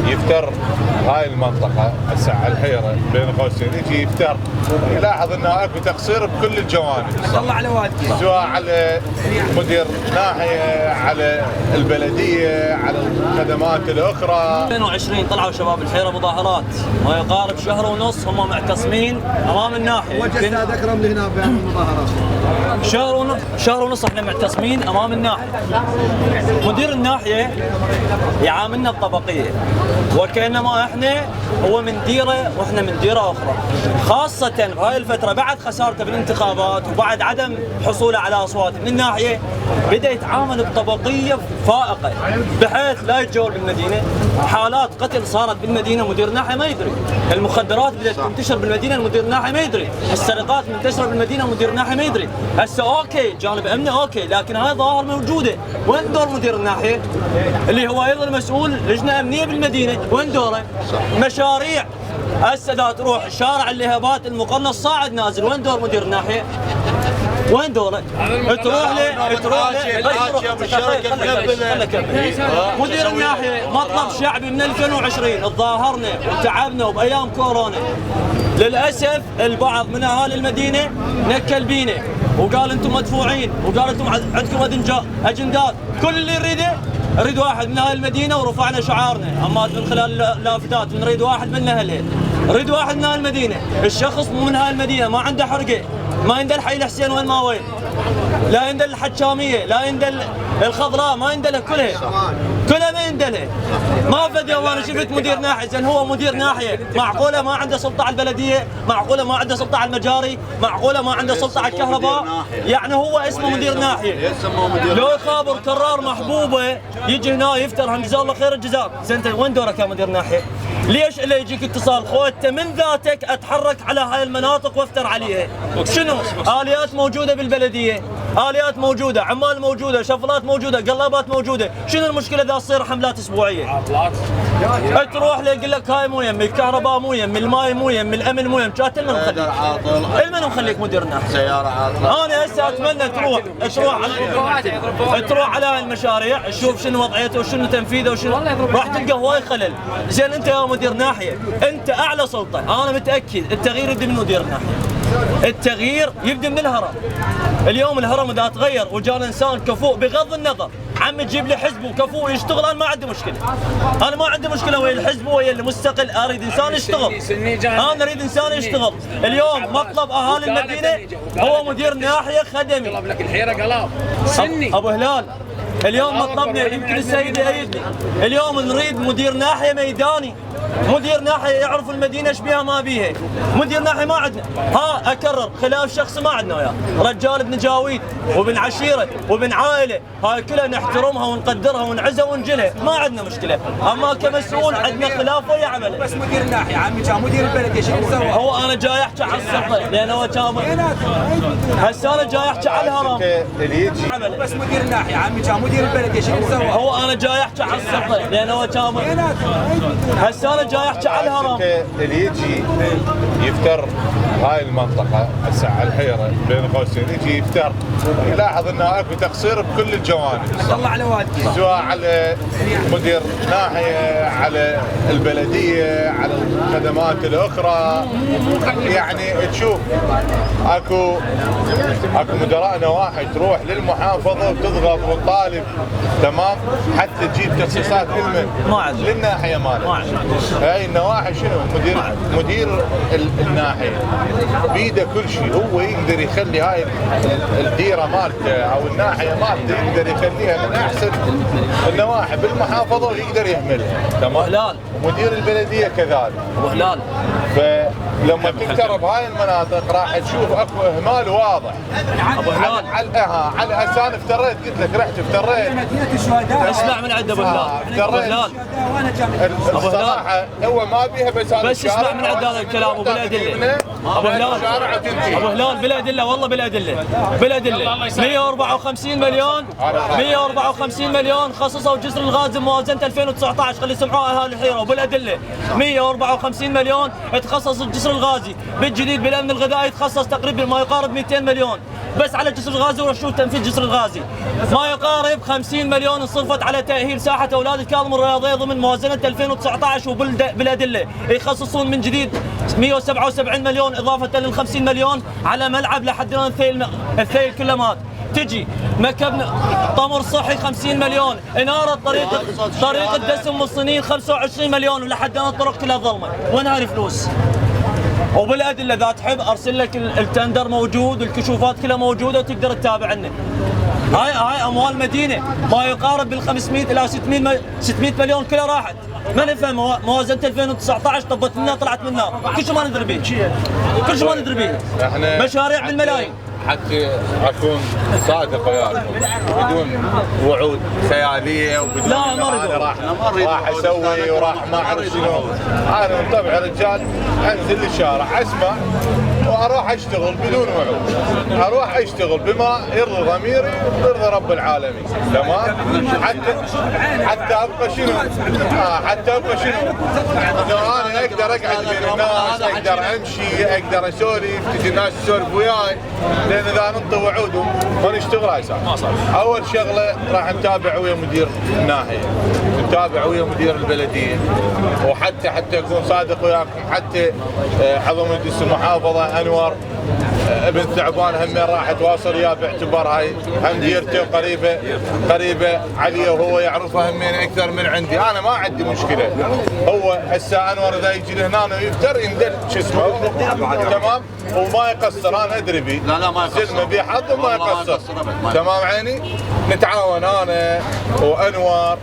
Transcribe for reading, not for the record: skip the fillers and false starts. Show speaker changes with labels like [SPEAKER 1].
[SPEAKER 1] يفتر هاي المنطقة هسه على الحيرة بين قوسين يجي يفتر يلاحظ انه اكو تقصير بكل الجوانب.
[SPEAKER 2] الله على والدك.
[SPEAKER 1] سواء على مدير ناحية، على البلدية، على الخدمات الاخرى.
[SPEAKER 3] 2020 طلعوا شباب الحيرة مظاهرات ما يقارب شهر ونص هم معتصمين امام الناحية.
[SPEAKER 2] وجه استاذ اكرم لهنا بالمظاهرات.
[SPEAKER 3] شهر ونص احنا معتصمين امام الناحية. مدير الناحية يعاملنا بطبقية وكأنما احنا هو من ديرة واحنا من ديرة اخرى، خاصة بهاي الفترة بعد خسارته بالانتخابات وبعد عدم حصوله على اصوات من الناحية بدأ يتعامل بطبقية فائقة بحيث لا يتجول بالمدينة. حالات قتل صارت بالمدينة مدير الناحية ما يدري، المخدرات بدأت تنتشر بالمدينة المدير الناحية ما يدري، السرقات منتشرة بالمدينة مدير الناحية ما يدري. هسه اوكي جانب امني اوكي، لكن هاي ظواهر موجودة. وين دور مدير الناحية اللي هو ايضا مسؤول لجنة امنية بالمدينة؟ وين دوره؟ مشاريع هسه دا تروح شارع اللهبات المقنص صاعد نازل، وين دور مدير الناحية؟ وين دوره؟ تروح مدير الناحية مطلب شعبي من 2020 تظاهرنا وتعبنا وبايام كورونا. للاسف البعض من اهالي المدينة نكل بينا وقال انتم مدفوعين وقال انتم عندكم اجندات. كل اللي نريد واحد من اهل المدينة ورفعنا شعارنا اما من خلال لافتات نريد واحد من اهلها، نريد واحد من اهل المدينة. الشخص مو من اهل المدينة ما عنده حرقة، ما يندل حي الحسين وين ما وين، لا يندل الحجامية، لا يندل الخضراء، ما يندلها كلها ما يندلها. ما فد يوم انا شفت مدير ناحية، زين هو مدير ناحية معقولة ما عنده سلطة على البلدية؟ معقولة ما عنده سلطة على المجاري؟ معقولة ما عنده سلطة على الكهرباء؟ يعني هو اسمه مدير ناحية. لو يخابر كرار محبوبة يجي هنا يفترهم جزاه الله خير الجزاء. زين انت وين دورك يا مدير ناحية؟ ليش اللي يجيك اتصال خوته من ذاتك اتحرك على هاي المناطق وافتر عليها؟ شنو؟ اليات موجوده بالبلديه، اليات موجوده، عمال موجوده، شفلات موجوده، قلابات موجوده، شنو المشكله اذا تصير حملات اسبوعيه؟ تروح له يقول لك هاي مو يمي، الكهرباء مو يمي، الماي مو يمي، الامن مو يمي، كات المن مخليك؟ المن مخليك مدير ناحيه؟ سياره عاطله. انا هسه اتمنى تروح على هاي المشاريع تشوف شنو وضعيته وشنو تنفيذه وشنو، راح تلقى هواي خلل. زين انت يا مدير ناحيه انت اعلى سلطه، انا متاكد التغيير يبدا من مدير الناحيه. التغيير يبدا من الهرم. اليوم الهرم اذا تغير وجانا انسان كفؤ بغض النظر عم تجيب لي حزب وكفؤ يشتغل، انا ما عندي مشكله. انا ما عندي مشكله ويا الحزب ويا المستقل، اريد انسان يشتغل. انا اريد انسان يشتغل. اليوم مطلب اهالي المدينه هو مدير ناحيه خدمي.
[SPEAKER 4] قلب لك الحيره قلاب سني.
[SPEAKER 3] ابو هلال اليوم مطلبنا يمكن السيد يأيدني، اليوم نريد مدير ناحيه ميداني، مدير ناحيه يعرف المدينه ايش بيها ما بيها، مدير ناحيه ما عندنا. ها اكرر خلاف شخصي ما عندنا وياه، رجال ابن جاويد وابن عشيره وابن عائله، هاي كلها نحترمها ونقدرها ونعزها ونجلها، ما عندنا مشكله، اما كمسؤول عندنا خلاف ويا عمله.
[SPEAKER 2] بس مدير الناحيه عمي كان مدير البلديه شنو سوى؟
[SPEAKER 3] هو انا جاي احكي على السلطه لان هو كان هسه انا جاي احكي على الهرم.
[SPEAKER 2] بس مدير الناحيه عمي كان مدير البلديه شنو سوى؟
[SPEAKER 3] هو انا جاي احكي على السلطه لان هو كان هسه انا جاي احكي على الهرم.
[SPEAKER 1] اللي يجي يفتر هاي المنطقة هسه على الحيرة بين قوسين يجي يفتر يلاحظ انه اكو تقصير بكل الجوانب.
[SPEAKER 2] الله على والدك.
[SPEAKER 1] سواء على مدير ناحية، على البلدية، على الخدمات الاخرى. يعني تشوف اكو مدراء نواحي تروح للمحافظة وتضغط وتطالب تمام حتى تجيب تخصيصات للناحية مالها. هاي النواحي شنو؟ مدير الناحية بيده كل شيء، هو يقدر يخلي هاي الديره مالته او الناحيه مالته يقدر يخليها من احسن النواحي بالمحافظه ويقدر يهملها تمام. ومدير البلديه كذلك.
[SPEAKER 3] ابو هلال
[SPEAKER 1] لما تقترب هاي المناطق راح تشوف اكو اهمال واضح.
[SPEAKER 3] ابو هلال
[SPEAKER 1] على هسه انا افتريت، قلت لك رحت افتريت
[SPEAKER 2] مدينه الشهداء.
[SPEAKER 3] اسمع من عند ابو هلال. ابو هلال
[SPEAKER 1] الصراحه هو ما بيها
[SPEAKER 3] بس اسمع من عند هذا الكلام وبالادله. ابو هلال بالادله والله بالادله 154 مليون 154 مليون خصصوا جسر الغاز موازنه 2019 خلي يسمعوها اهالي الحيره وبالادله 154 مليون تخصص الجسر الغازي. بالجديد بالامن الغذائي تخصص تقريبا ما يقارب 200 مليون. بس على جسر الغازي ورشوه تنفيذ جسر الغازي. ما يقارب 50 مليون انصرفت على تاهيل ساحه اولاد الكاظم الرياضيه ضمن موازنه 2019 وبالادله يخصصون من جديد 177 مليون اضافه لل 50 مليون على ملعب لحد الان الثيل كله مات. تجي مكبنا طمر صحي 50 مليون، اناره طريق الدسم والصينيين 25 مليون، ولحد الان الطرق كلها ظلمه. وين هاي الفلوس؟ وبالادله اذا تحب ارسل لك التندر موجود والكشوفات كلها موجوده وتقدر تتابع عنه. هاي اموال مدينه ما يقارب بال 500 الى 600 مليون كلها راحت. ما نفهم موازنه 2019 طبت لنا طلعت من النار، كل شيء ما ندري به. كل شيء ما ندري به. مشاريع بالملايين.
[SPEAKER 1] حتى اكون صادق وياكم بدون وعود خياليه وبدون
[SPEAKER 3] لا ما
[SPEAKER 1] راح اسوي وراح ما اعرف شنو. انا من طبع رجال انزل للشارع اسمع واروح اشتغل بدون وعود، اروح اشتغل بما يرضي ضميري ويرضي رب العالمين. تمام؟ حتى ابقى شنو؟ حتى ابقى شنو؟ انه انا اقدر اقعد بين الناس، اقدر امشي، اقدر اسولف، تجي الناس تسولف وياي، لان اذا ننطي وعود ما نشتغل هاي ما صار. اول شغله راح نتابع ويا مدير الناحيه، نتابع ويا مدير البلديه، وحتى اكون صادق وياكم حتى عضو مجلس المحافظه انور ابن ثعبان هم راح اتواصل وياه باعتبار هاي هم ديرته قريبه علي وهو يعرفها همين اكثر من عندي. انا ما عندي مشكله. هو هسه انور اذا يجي لهنا ويفتر يندل شو اسمه تمام وما يقصر. انا ادري بيه
[SPEAKER 5] لا ما يقصر،
[SPEAKER 1] سلمه بيه حظ وما يقصر. تمام عيني. نتعاون انا وانور